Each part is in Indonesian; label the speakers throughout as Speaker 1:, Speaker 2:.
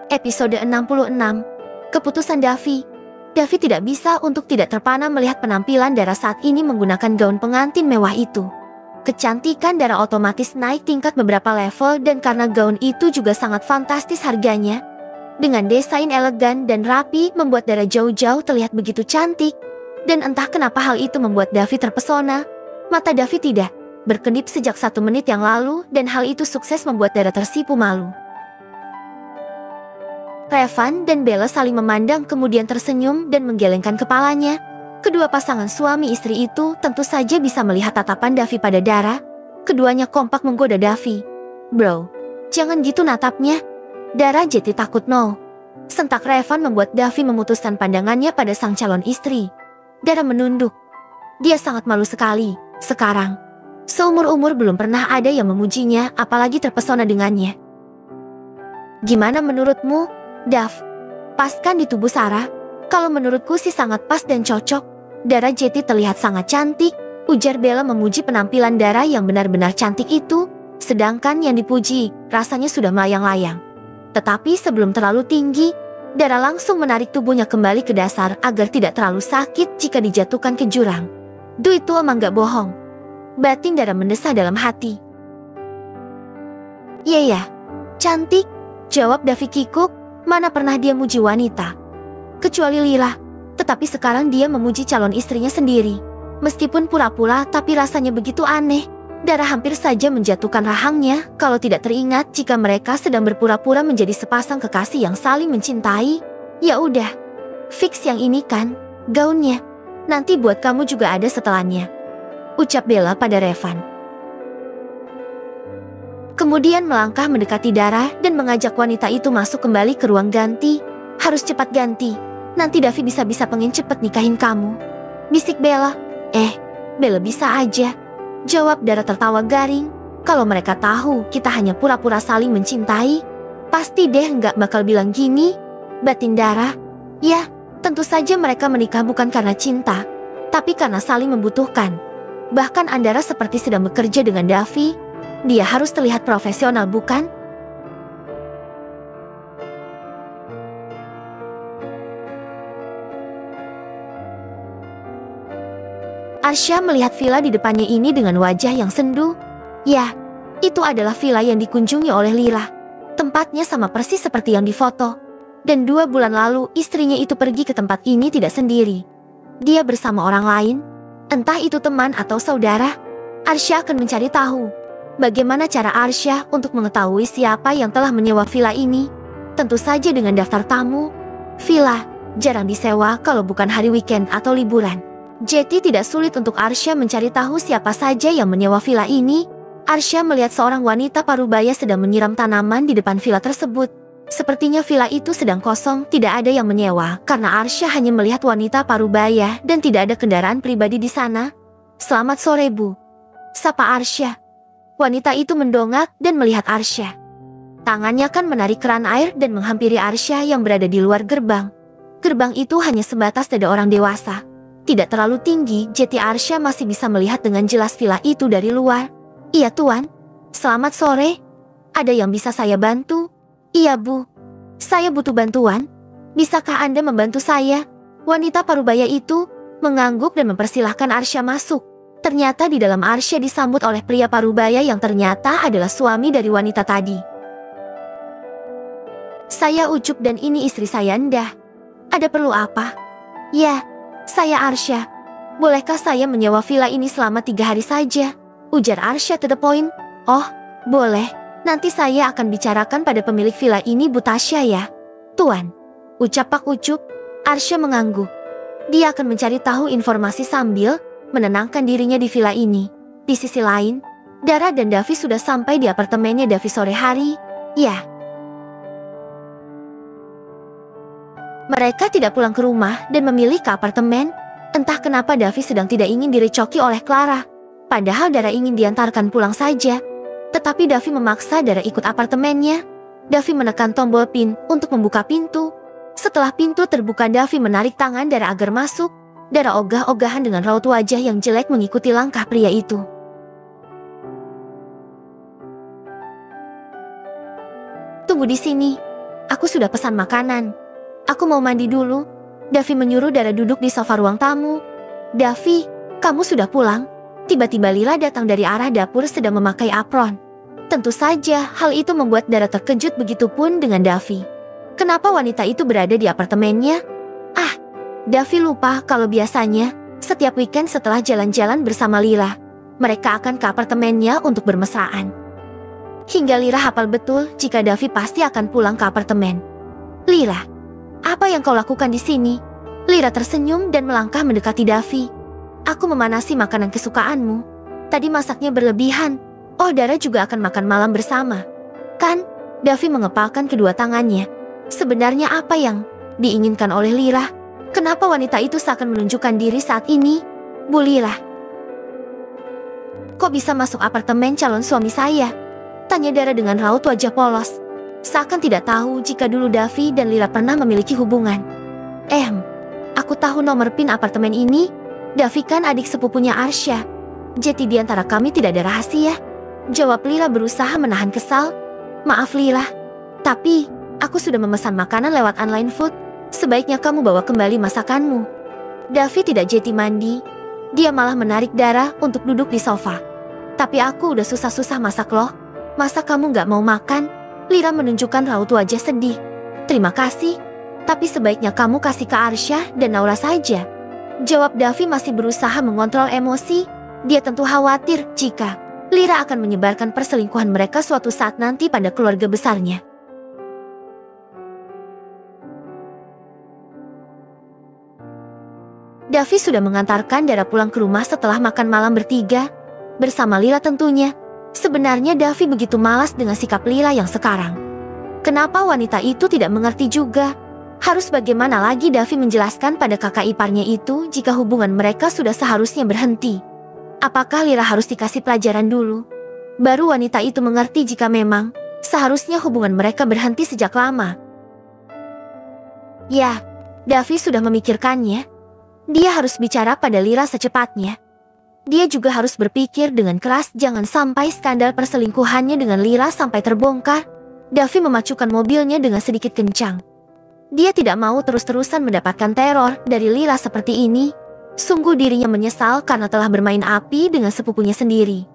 Speaker 1: Episode 66. Keputusan Davi. Davi tidak bisa untuk tidak terpana melihat penampilan Dara saat ini menggunakan gaun pengantin mewah itu. Kecantikan Dara otomatis naik tingkat beberapa level dan karena gaun itu juga sangat fantastis harganya. Dengan desain elegan dan rapi membuat Dara jauh-jauh terlihat begitu cantik. Dan entah kenapa hal itu membuat Davi terpesona. Mata Davi tidak berkedip sejak 1 menit yang lalu dan hal itu sukses membuat Dara tersipu malu. Revan dan Bella saling memandang kemudian tersenyum dan menggelengkan kepalanya. Kedua pasangan suami istri itu tentu saja bisa melihat tatapan Davi pada Dara. Keduanya kompak menggoda Davi. "Bro, jangan gitu natapnya." Dara jadi takut no. Sentak Revan membuat Davi memutuskan pandangannya pada sang calon istri. Dara menunduk. Dia sangat malu sekali sekarang. Seumur-umur belum pernah ada yang memujinya apalagi terpesona dengannya. "Gimana menurutmu, Dav? Pas kan di tubuh Sarah? Kalau menurutku sih sangat pas dan cocok. Dara Jeti terlihat sangat cantik," ujar Bella memuji penampilan Dara yang benar-benar cantik itu. Sedangkan yang dipuji rasanya sudah melayang-layang. Tetapi sebelum terlalu tinggi, Dara langsung menarik tubuhnya kembali ke dasar agar tidak terlalu sakit jika dijatuhkan ke jurang. Duh, itu emang gak bohong. Batin Dara mendesah dalam hati. "Iya ya, cantik," jawab Davi kikuk. Mana pernah dia muji wanita? Kecuali Lila. Tetapi sekarang dia memuji calon istrinya sendiri. Meskipun pura-pura tapi rasanya begitu aneh. Dara hampir saja menjatuhkan rahangnya kalau tidak teringat jika mereka sedang berpura-pura menjadi sepasang kekasih yang saling mencintai. Ya udah, fix yang ini kan, gaunnya. Nanti buat kamu juga ada setelannya, ucap Bella pada Revan. Kemudian melangkah mendekati Dara dan mengajak wanita itu masuk kembali ke ruang ganti. "Harus cepat ganti, nanti Davi bisa-bisa pengen cepet nikahin kamu," bisik Bella. Bella bisa aja," jawab Dara tertawa garing. "Kalau mereka tahu kita hanya pura-pura saling mencintai, pasti deh nggak bakal bilang gini," batin Dara. "Ya, tentu saja mereka menikah bukan karena cinta, tapi karena saling membutuhkan. Bahkan Andara seperti sedang bekerja dengan Davi. Dia harus terlihat profesional, bukan?" Arsya melihat villa di depannya ini dengan wajah yang sendu. Ya, itu adalah villa yang dikunjungi oleh Lila. Tempatnya sama persis seperti yang difoto. Dan 2 bulan lalu istrinya itu pergi ke tempat ini tidak sendiri. Dia bersama orang lain, entah itu teman atau saudara. Arsya akan mencari tahu. Bagaimana cara Arsya untuk mengetahui siapa yang telah menyewa villa ini? Tentu saja dengan daftar tamu. Villa jarang disewa kalau bukan hari weekend atau liburan. Jadi tidak sulit untuk Arsya mencari tahu siapa saja yang menyewa villa ini. Arsya melihat seorang wanita parubaya sedang menyiram tanaman di depan villa tersebut. Sepertinya villa itu sedang kosong, tidak ada yang menyewa karena Arsya hanya melihat wanita parubaya dan tidak ada kendaraan pribadi di sana. "Selamat sore, Bu," sapa Arsya. Wanita itu mendongak dan melihat Arsya. Tangannya kan menarik keran air dan menghampiri Arsya yang berada di luar gerbang. Gerbang itu hanya sebatas dada orang dewasa. Tidak terlalu tinggi, jadi Arsya masih bisa melihat dengan jelas villa itu dari luar. "Iya Tuan, selamat sore. Ada yang bisa saya bantu?" "Iya Bu, saya butuh bantuan. Bisakah Anda membantu saya?" Wanita parubaya itu mengangguk dan mempersilahkan Arsya masuk. Ternyata di dalam Arsya disambut oleh pria parubaya yang ternyata adalah suami dari wanita tadi. "Saya Ucup dan ini istri saya Endah. Ada perlu apa?" "Ya, saya Arsya. Bolehkah saya menyewa villa ini selama 3 hari saja?" ujar Arsya to the point. "Oh, boleh. Nanti saya akan bicarakan pada pemilik villa ini, Bu Tasya ya, Tuan," ucap Pak Ucup. Arsya mengangguk. Dia akan mencari tahu informasi sambil menenangkan dirinya di villa ini. Di sisi lain, Dara dan Davi sudah sampai di apartemennya Davi sore hari. Ya, mereka tidak pulang ke rumah dan memilih ke apartemen. Entah kenapa Davi sedang tidak ingin direcoki oleh Clara. Padahal Dara ingin diantarkan pulang saja. Tetapi Davi memaksa Dara ikut apartemennya. Davi menekan tombol pin untuk membuka pintu. Setelah pintu terbuka, Davi menarik tangan Dara agar masuk. Dara ogah-ogahan dengan raut wajah yang jelek mengikuti langkah pria itu. "Tunggu di sini," Aku sudah pesan makanan. Aku mau mandi dulu. Davi menyuruh Dara duduk di sofa ruang tamu. Davi, kamu sudah pulang? Tiba-tiba Lila datang dari arah dapur sedang memakai apron. Tentu saja hal itu membuat Dara terkejut, begitupun dengan Davi. Kenapa wanita itu berada di apartemennya? Ah, Davi lupa kalau biasanya setiap weekend setelah jalan-jalan bersama Lila, mereka akan ke apartemennya untuk bermesraan. Hingga Lila hafal betul jika Davi pasti akan pulang ke apartemen. Lila, apa yang kau lakukan di sini? Lila tersenyum dan melangkah mendekati Davi. Aku memanasi makanan kesukaanmu. Tadi masaknya berlebihan. Oh, Dara juga akan makan malam bersama. Kan? Davi mengepalkan kedua tangannya. Sebenarnya apa yang diinginkan oleh Lila? Kenapa wanita itu seakan menunjukkan diri saat ini? Bu Lila, kok bisa masuk apartemen calon suami saya? Tanya Dara dengan raut wajah polos. Seakan tidak tahu jika dulu Davi dan Lila pernah memiliki hubungan. Aku tahu nomor PIN apartemen ini. Davi kan adik sepupunya Arsya. Jadi di antara kami tidak ada rahasia. Jawab Lila berusaha menahan kesal. Maaf Lila, tapi aku sudah memesan makanan lewat online food. Sebaiknya kamu bawa kembali masakanmu. Davi tidak jadi mandi. Dia malah menarik Dara untuk duduk di sofa. Tapi aku udah susah-susah masak loh. Masa kamu gak mau makan? Lila menunjukkan raut wajah sedih. Terima kasih, tapi sebaiknya kamu kasih ke Arsya dan Naura saja. Jawab Davi masih berusaha mengontrol emosi. Dia tentu khawatir jika Lila akan menyebarkan perselingkuhan mereka suatu saat nanti pada keluarga besarnya. Davi sudah mengantarkan Dara pulang ke rumah setelah makan malam bertiga. Bersama Lila tentunya. Sebenarnya Davi begitu malas dengan sikap Lila yang sekarang. Kenapa wanita itu tidak mengerti juga? Harus bagaimana lagi Davi menjelaskan pada kakak iparnya itu jika hubungan mereka sudah seharusnya berhenti? Apakah Lila harus dikasih pelajaran dulu? Baru wanita itu mengerti jika memang seharusnya hubungan mereka berhenti sejak lama. Ya, Davi sudah memikirkannya. Dia harus bicara pada Lila secepatnya. Dia juga harus berpikir dengan keras jangan sampai skandal perselingkuhannya dengan Lila sampai terbongkar. Davi memacukan mobilnya dengan sedikit kencang. Dia tidak mau terus-terusan mendapatkan teror dari Lila seperti ini. Sungguh dirinya menyesal karena telah bermain api dengan sepupunya sendiri.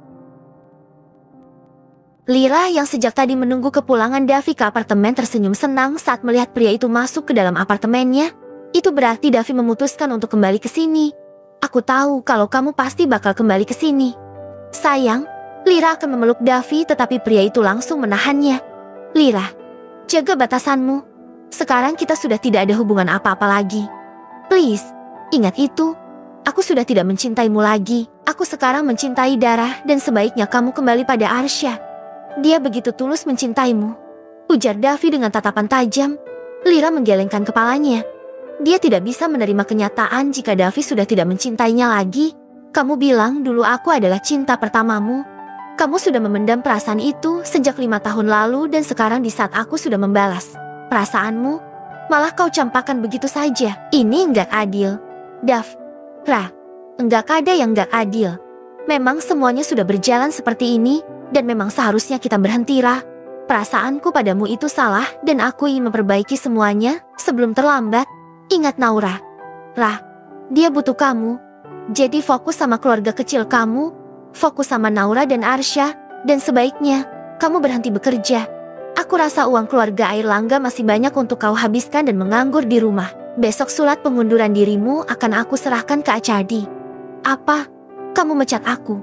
Speaker 1: Lila yang sejak tadi menunggu kepulangan Davi ke apartemen tersenyum senang saat melihat pria itu masuk ke dalam apartemennya. Itu berarti Davi memutuskan untuk kembali ke sini. Aku tahu kalau kamu pasti bakal kembali ke sini. Sayang, Lila akan memeluk Davi tetapi pria itu langsung menahannya. Lila, jaga batasanmu. Sekarang kita sudah tidak ada hubungan apa-apa lagi. Please, ingat itu. Aku sudah tidak mencintaimu lagi. Aku sekarang mencintai Dara dan sebaiknya kamu kembali pada Arsya. Dia begitu tulus mencintaimu. Ujar Davi dengan tatapan tajam. Lila menggelengkan kepalanya. Dia tidak bisa menerima kenyataan jika Davi sudah tidak mencintainya lagi. Kamu bilang dulu aku adalah cinta pertamamu. Kamu sudah memendam perasaan itu sejak 5 tahun lalu dan sekarang di saat aku sudah membalas perasaanmu, malah kau campakkan begitu saja. Ini enggak adil. Dav, Ra, enggak ada yang enggak adil. Memang semuanya sudah berjalan seperti ini dan memang seharusnya kita berhenti, Ra. Perasaanku padamu itu salah dan aku ingin memperbaiki semuanya sebelum terlambat. Ingat Naura, Ra, dia butuh kamu. Jadi fokus sama keluarga kecil kamu, fokus sama Naura dan Arsya, dan sebaiknya kamu berhenti bekerja. Aku rasa uang keluarga Airlangga masih banyak untuk kau habiskan dan menganggur di rumah. Besok surat pengunduran dirimu akan aku serahkan ke Acadi. Apa? Kamu mecat aku?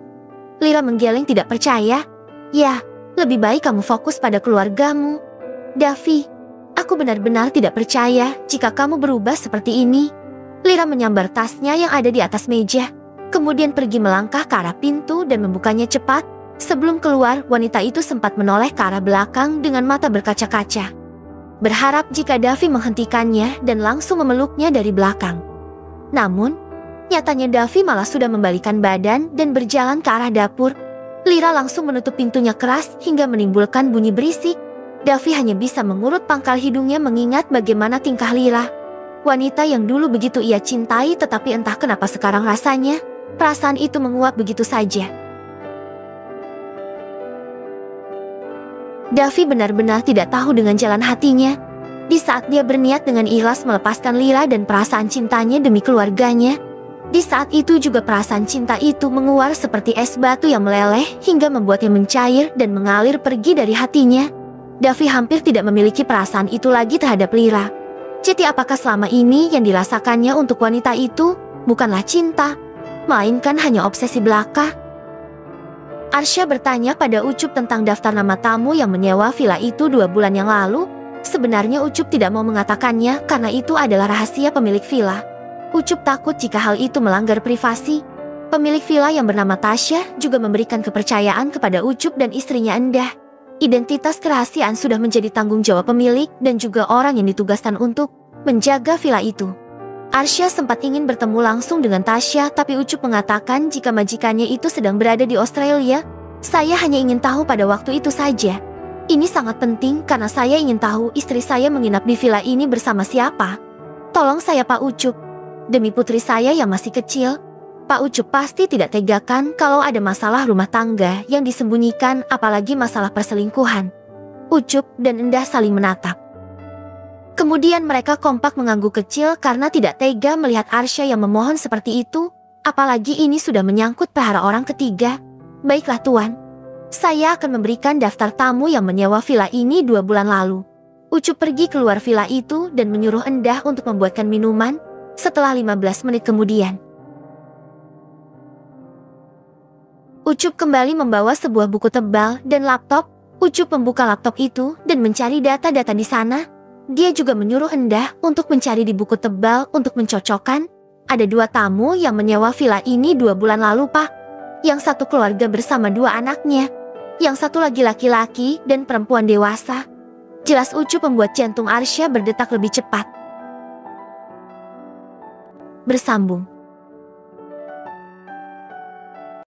Speaker 1: Lila menggeleng tidak percaya. Ya, lebih baik kamu fokus pada keluargamu. Davi, aku benar-benar tidak percaya jika kamu berubah seperti ini. Lila menyambar tasnya yang ada di atas meja, kemudian pergi melangkah ke arah pintu dan membukanya cepat. Sebelum keluar, wanita itu sempat menoleh ke arah belakang dengan mata berkaca-kaca. Berharap jika Davi menghentikannya dan langsung memeluknya dari belakang. Namun, nyatanya Davi malah sudah membalikan badan dan berjalan ke arah dapur. Lila langsung menutup pintunya keras hingga menimbulkan bunyi berisik. Davi hanya bisa mengurut pangkal hidungnya mengingat bagaimana tingkah Lila. Wanita yang dulu begitu ia cintai tetapi entah kenapa sekarang rasanya perasaan itu menguap begitu saja. Davi benar-benar tidak tahu dengan jalan hatinya. Di saat dia berniat dengan ikhlas melepaskan Lila dan perasaan cintanya demi keluarganya, di saat itu juga perasaan cinta itu menguar seperti es batu yang meleleh hingga membuatnya mencair dan mengalir pergi dari hatinya. Davi hampir tidak memiliki perasaan itu lagi terhadap Lila. Jadi apakah selama ini yang dirasakannya untuk wanita itu bukanlah cinta, melainkan hanya obsesi belaka? Arsya bertanya pada Ucup tentang daftar nama tamu yang menyewa villa itu 2 bulan yang lalu. Sebenarnya Ucup tidak mau mengatakannya karena itu adalah rahasia pemilik villa. Ucup takut jika hal itu melanggar privasi. Pemilik villa yang bernama Tasya juga memberikan kepercayaan kepada Ucup dan istrinya Endah. Identitas kerahasiaan sudah menjadi tanggung jawab pemilik dan juga orang yang ditugaskan untuk menjaga villa itu. Arsya sempat ingin bertemu langsung dengan Tasya, tapi Ucup mengatakan jika majikannya itu sedang berada di Australia. Saya hanya ingin tahu pada waktu itu saja. Ini sangat penting karena saya ingin tahu istri saya menginap di villa ini bersama siapa. Tolong saya Pak Ucup. Demi putri saya yang masih kecil. Pak Ucup pasti tidak tegakan kalau ada masalah rumah tangga yang disembunyikan, apalagi masalah perselingkuhan. Ucup dan Endah saling menatap. Kemudian mereka kompak mengangguk kecil karena tidak tega melihat Arsya yang memohon seperti itu. Apalagi ini sudah menyangkut perkara orang ketiga. Baiklah Tuan. Saya akan memberikan daftar tamu yang menyewa villa ini 2 bulan lalu. Ucup pergi keluar villa itu dan menyuruh Endah untuk membuatkan minuman. Setelah 15 menit kemudian, Ucup kembali membawa sebuah buku tebal dan laptop. Ucup membuka laptop itu dan mencari data-data di sana. Dia juga menyuruh Endah untuk mencari di buku tebal untuk mencocokkan. Ada 2 tamu yang menyewa villa ini 2 bulan lalu, Pak. Yang satu keluarga bersama 2 anaknya. Yang satu lagi laki-laki dan perempuan dewasa. Jelas Ucup membuat jantung Arsya berdetak lebih cepat. Bersambung.